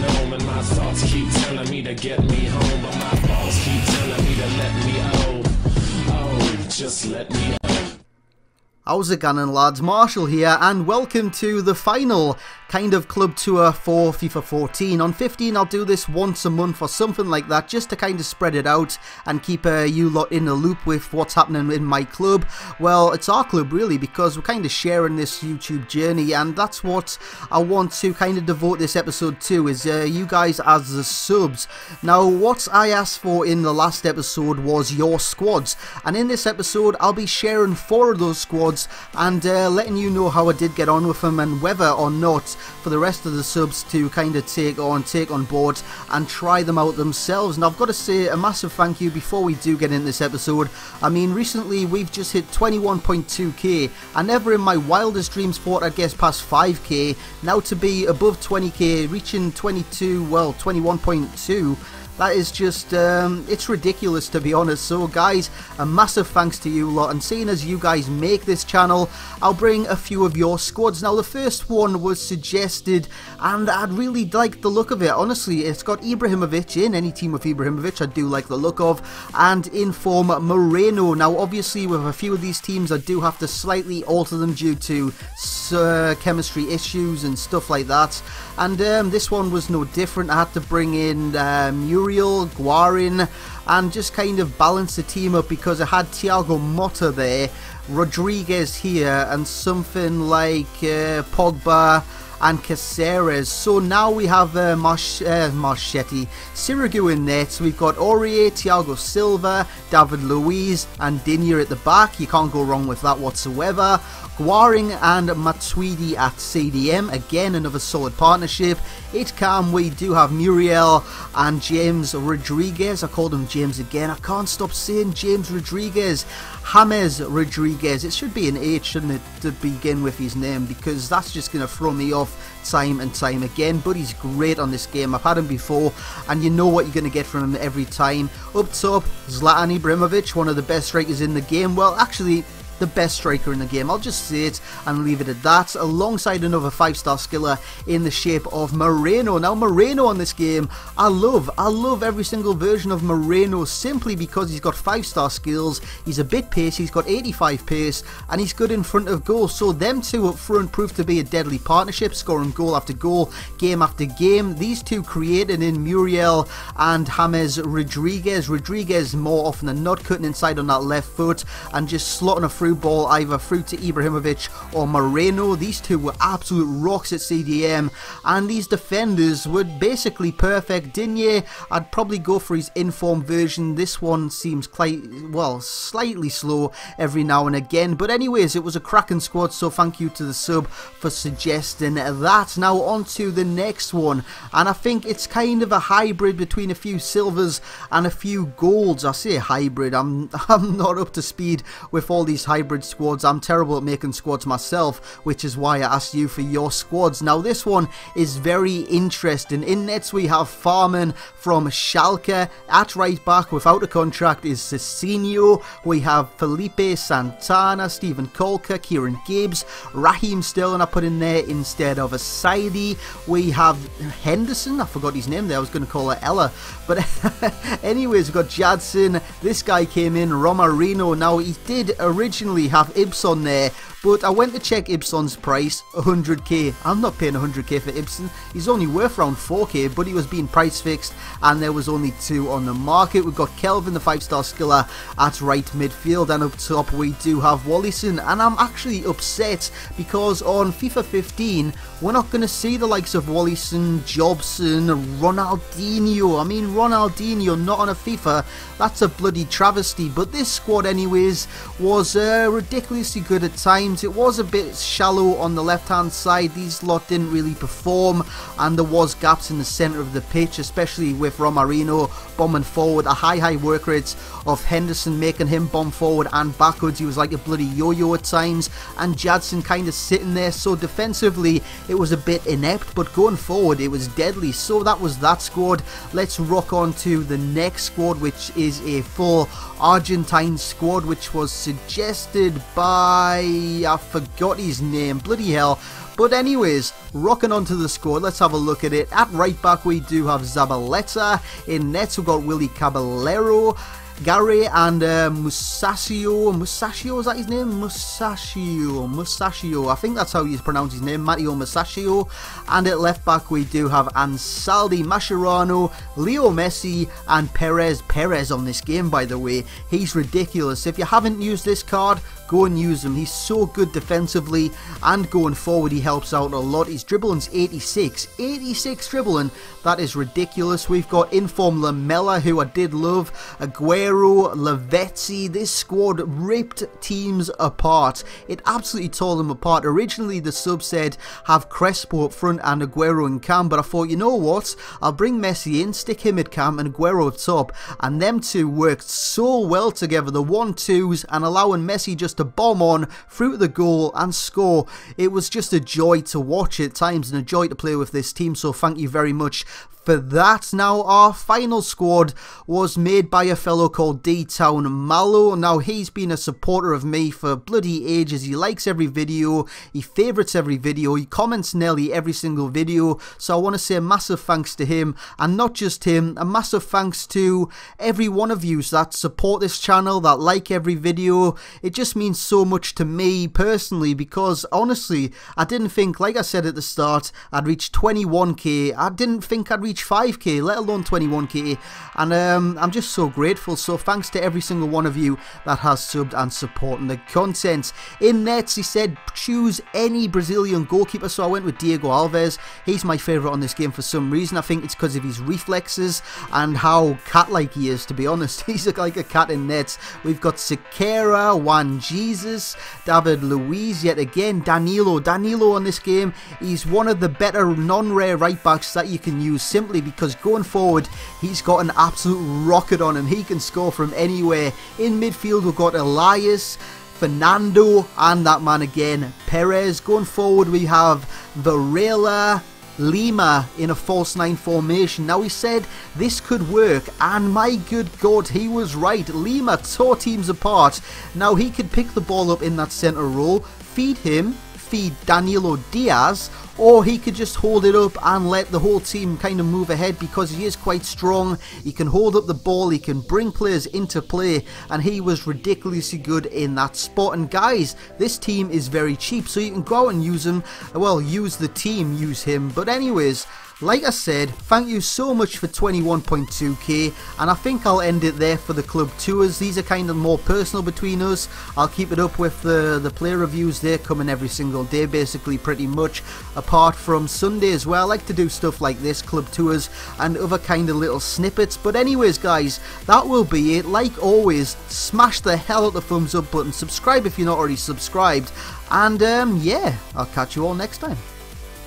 gnome, and my thoughts keep telling me to get me home, but my balls keep telling me to let me just let me. How's it going, lads? Marshall here, and welcome to the final kind of club tour for FIFA 14. On 15 I'll do this once a month or something like that, just to kind of spread it out and keep you lot in the loop with what's happening in my club. Well, it's our club really, because we're kind of sharing this YouTube journey, and that's what I want to kind of devote this episode to, is you guys as the subs. Now, what I asked for in the last episode was your squads, and in this episode I'll be sharing 4 of those squads and letting you know how I did get on with them, and whether or not for the rest of the subs to kind of take on board and try them out themselves. Now, I've got to say a massive thank you before we do get into this episode. I mean, recently we've just hit 21.2k. I never in my wildest dreams thought I'd get past 5k. Now to be above 20k, reaching 21.2, that is just, it's ridiculous, to be honest. So guys, a massive thanks to you lot, and seeing as you guys make this channel, I'll bring a few of your squads. Now, the first one was suggested, and I'd really like the look of it. Honestly, it's got Ibrahimovic in. Any team with Ibrahimovic I do like the look of, and in form Moreno. Now obviously with a few of these teams I do have to slightly alter them due to chemistry issues and stuff like that, and this one was no different. I had to bring in Muriel, Guarin, and just kind of balance the team up, because I had Thiago Motta there, Rodriguez here, and something like Pogba and Caceres. So now we have Marchetti, Sirigu in net. So we've got Aurier, Thiago Silva, David Luiz, and Digne at the back. You can't go wrong with that whatsoever. Guaring and Matuidi at CDM, again another solid partnership. At Cam we do have Muriel and James Rodriguez. I called him James again, I can't stop saying James Rodriguez. James Rodriguez, it should be an H, shouldn't it, to begin with his name, because that's just going to throw me off time and time again. But he's great on this game, I've had him before, and you know what you're going to get from him every time. Up top, Zlatan Ibrahimovic, one of the best strikers in the game. Well, actually, the best striker in the game, I'll just say it and leave it at that, alongside another 5-star skiller in the shape of Moreno. Now, Moreno on this game, I love every single version of Moreno, simply because he's got 5-star skills, he's a bit pacey, he's got 85 pace, and he's good in front of goal. So them two up front proved to be a deadly partnership, scoring goal after goal, game after game. These two created in Muriel and James Rodriguez. Rodriguez more often than not cutting inside on that left foot and just slotting a through ball either through to Ibrahimovic or Moreno. These two were absolute rocks at CDM, and these defenders were basically perfect. Digne, I'd probably go for his inform version. This one seems quite, well, slightly slow every now and again, but anyways, it was a cracking squad, so thank you to the sub for suggesting that. Now on to the next one, and I think it's kind of a hybrid between a few silvers and a few golds. I say hybrid, I'm not up to speed with all these hybrid squads. I'm terrible at making squads myself, which is why I asked you for your squads. Now this one is very interesting. In nets we have Farman from Schalke. At right back without a contract is Cicinho. We have Felipe Santana, Stephen Kolka, Kieran Gibbs, Raheem Sterling I put in there instead of a Saidi. We have Henderson, I forgot his name there, I was going to call her Ella, but anyways, we've got Jadson. This guy came in, Romarino. Now he did originally have Ibson there, but I went to check Ibson's price, 100k. I'm not paying 100k for Ibson. He's only worth around 4k, but he was being price fixed and there was only 2 on the market. We've got Kelvin, the 5-star skiller, at right midfield, and up top we do have Wallison. And I'm actually upset because on FIFA 15 we're not going to see the likes of Wallison, Jobson, Ronaldinho. I mean, Ronaldinho not on a FIFA, that's a bloody travesty. But this squad anyways was ridiculously good at times. It was a bit shallow on the left hand side, these lot didn't really perform, and there was gaps in the centre of the pitch, especially with Romarino bombing forward. A high work rate of Henderson making him bomb forward and backwards. He was like a bloody yo-yo at times, and Jadson kind of sitting there. So defensively it was a bit inept, but going forward it was deadly. So that was that squad. Let's rock on to the next squad, which is a full Argentine squad, which was suggested by Messi. I forgot his name. Bloody hell. But anyways, rocking onto the squad, let's have a look at it. At right back, we do have Zabaleta. In nets, we've got Willy Caballero, Gary and Musacchio, is that his name? Musacchio, I think that's how you pronounce his name, Matteo Musacchio. And at left back we do have Ansaldi Mascherano, Leo Messi and Perez on this game, by the way. He's ridiculous. If you haven't used this card, go and use him. He's so good defensively, and going forward he helps out a lot. His dribbling's 86 dribbling. That is ridiculous. We've got inform Lamela, who I did love, Aguero, Lavezzi. This squad ripped teams apart. It absolutely tore them apart. Originally the sub said have Crespo up front and Aguero in cam, but I thought, you know what, I'll bring Messi in, stick him at cam and Aguero up top, and them two worked so well together, the 1-2s, and allowing Messi just to bomb on through the goal and score. It was just a joy to watch at times and a joy to play with this team, so thank you very much for that. Now, our final squad was made by a fellow called D-Town Malo. Now, he's been a supporter of me for bloody ages. He likes every video, he favourites every video, he comments nearly every single video, so I want to say a massive thanks to him, and not just him, a massive thanks to every one of you that support this channel, that like every video. It just means so much to me personally, because honestly, I didn't think, like I said at the start, I'd reach 21k. I didn't think I'd reach 5k, let alone 21k, and I'm just so grateful. So thanks to every single one of you that has subbed and supporting the content. In nets, he said choose any Brazilian goalkeeper, so I went with Diego Alves. He's my favourite on this game for some reason. I think it's because of his reflexes and how cat-like he is, to be honest. He's like a cat in nets. We've got Sequeira, Juan Jesus, David Luiz, yet again, Danilo on this game. He's one of the better non-rare right backs that you can use, simply because going forward he's got an absolute rocket on him. He can score from anywhere. In midfield we've got Elias, Fernando, and that man again, Perez. Going forward we have Varela, Lima in a false 9 formation. Now, he said this could work, and my good God, he was right. Lima tore teams apart. Now, he could pick the ball up in that centre role, feed Danilo Diaz, or he could just hold it up and let the whole team kind of move ahead, because he is quite strong. He can hold up the ball, he can bring players into play, and he was ridiculously good in that spot. And guys, this team is very cheap, so you can go out and use him. Well, use the team, use him. But anyways, like I said, thank you so much for 21.2k, and I think I'll end it there for the club tours. These are kind of more personal between us. I'll keep it up with the player reviews. They're coming every single day, basically, pretty much, apart from Sunday as well. I like to do stuff like this, club tours and other kind of little snippets. But anyways, guys, that will be it. Like always, smash the hell out the thumbs up button, subscribe if you're not already subscribed, and yeah, I'll catch you all next time.